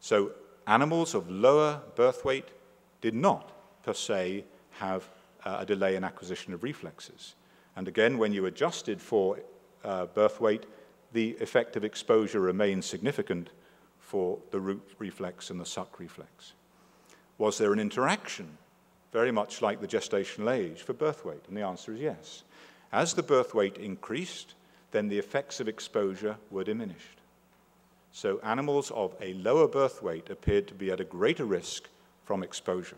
So animals of lower birth weight did not, per se, have a delay in acquisition of reflexes. And again, when you adjusted for birth weight, the effect of exposure remained significant for the root reflex and the suck reflex. Was there an interaction, very much like the gestational age, for birth weight? And the answer is yes. As the birth weight increased, then the effects of exposure were diminished. So animals of a lower birth weight appeared to be at a greater risk from exposure.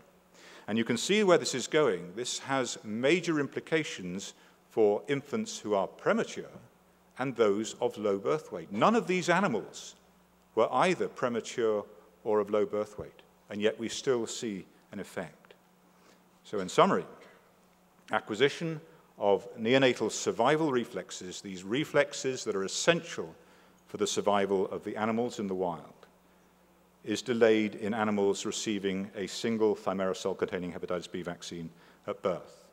And you can see where this is going. This has major implications for infants who are premature and those of low birth weight. None of these animals were either premature or of low birth weight, and yet we still see an effect. So in summary, acquisition of neonatal survival reflexes, these reflexes that are essential for the survival of the animals in the wild, is delayed in animals receiving a single thimerosal-containing hepatitis B vaccine at birth.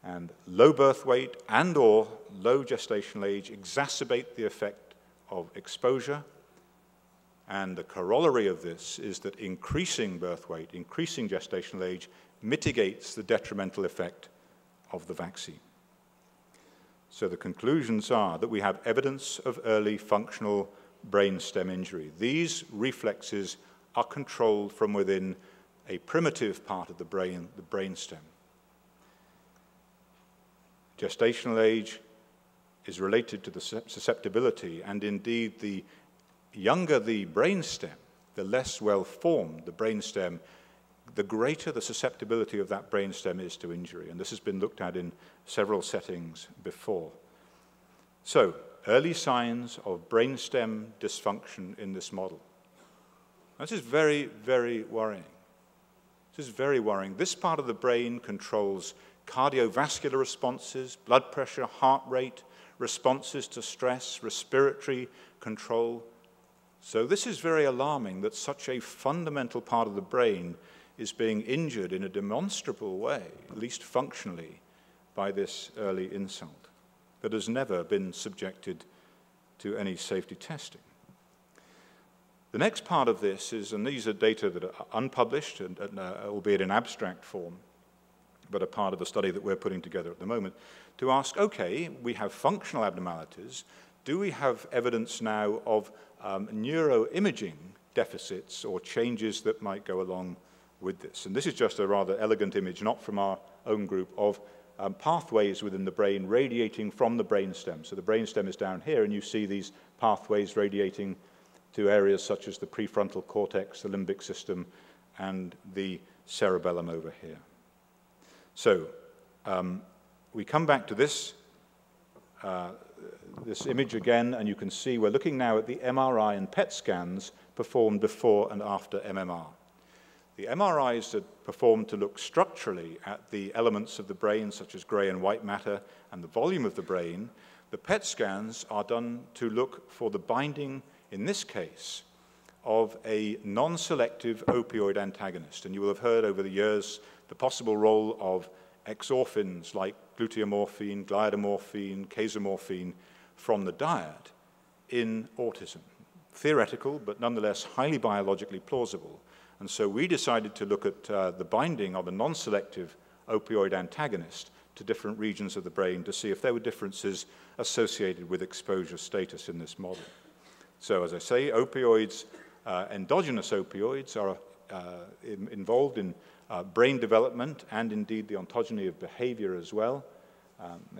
And low birth weight and or low gestational age exacerbate the effect of exposure, and the corollary of this is that increasing birth weight, increasing gestational age, mitigates the detrimental effect of the vaccine. So the conclusions are that we have evidence of early functional brainstem injury. These reflexes are controlled from within a primitive part of the brain, the brainstem. Gestational age is related to the susceptibility, and indeed the younger the brainstem, the less well-formed the brainstem, the greater the susceptibility of that brainstem is to injury. And this has been looked at in several settings before. So, early signs of brainstem dysfunction in this model. This is very, very worrying. This is very worrying. This part of the brain controls cardiovascular responses, blood pressure, heart rate, responses to stress, respiratory control. So this is very alarming that such a fundamental part of the brain is being injured in a demonstrable way, at least functionally, by this early insult that has never been subjected to any safety testing. The next part of this is, and these are data that are unpublished, albeit in abstract form, but a part of the study that we're putting together at the moment, to ask, okay, we have functional abnormalities. Do we have evidence now of neuroimaging deficits or changes that might go along with this? And this is just a rather elegant image, not from our own group, of pathways within the brain radiating from the brainstem. So the brainstem is down here, and you see these pathways radiating to areas such as the prefrontal cortex, the limbic system, and the cerebellum over here. So we come back to this image again, and you can see we're looking now at the MRI and PET scans performed before and after MMR. The MRIs are performed to look structurally at the elements of the brain, such as gray and white matter, and the volume of the brain. The PET scans are done to look for the binding, in this case, of a non-selective opioid antagonist. And you will have heard over the years the possible role of exorphins like gluteomorphine, gliadomorphine, casomorphine from the diet in autism. Theoretical, but nonetheless highly biologically plausible. And so we decided to look at the binding of a non-selective opioid antagonist to different regions of the brain to see if there were differences associated with exposure status in this model. So as I say, opioids, endogenous opioids are involved in brain development and indeed the ontogeny of behavior as well,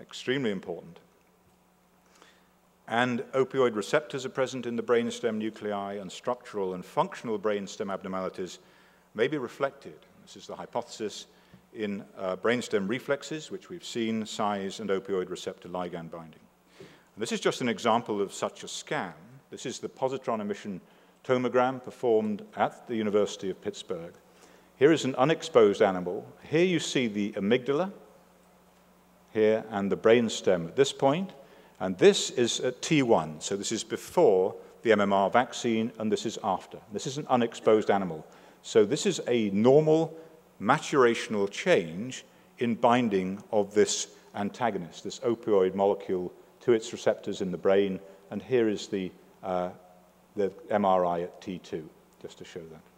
extremely important. And opioid receptors are present in the brainstem nuclei, and structural and functional brainstem abnormalities may be reflected, this is the hypothesis, in brainstem reflexes, which we've seen, size, and opioid receptor ligand binding. And this is just an example of such a scan. This is the positron emission tomogram performed at the University of Pittsburgh. Here is an unexposed animal. Here you see the amygdala, here, and the brainstem at this point. And this is at T1, so this is before the MMR vaccine, and this is after. This is an unexposed animal. So this is a normal maturational change in binding of this antagonist, this opioid molecule, to its receptors in the brain, and here is the MRI at T2. just to show that.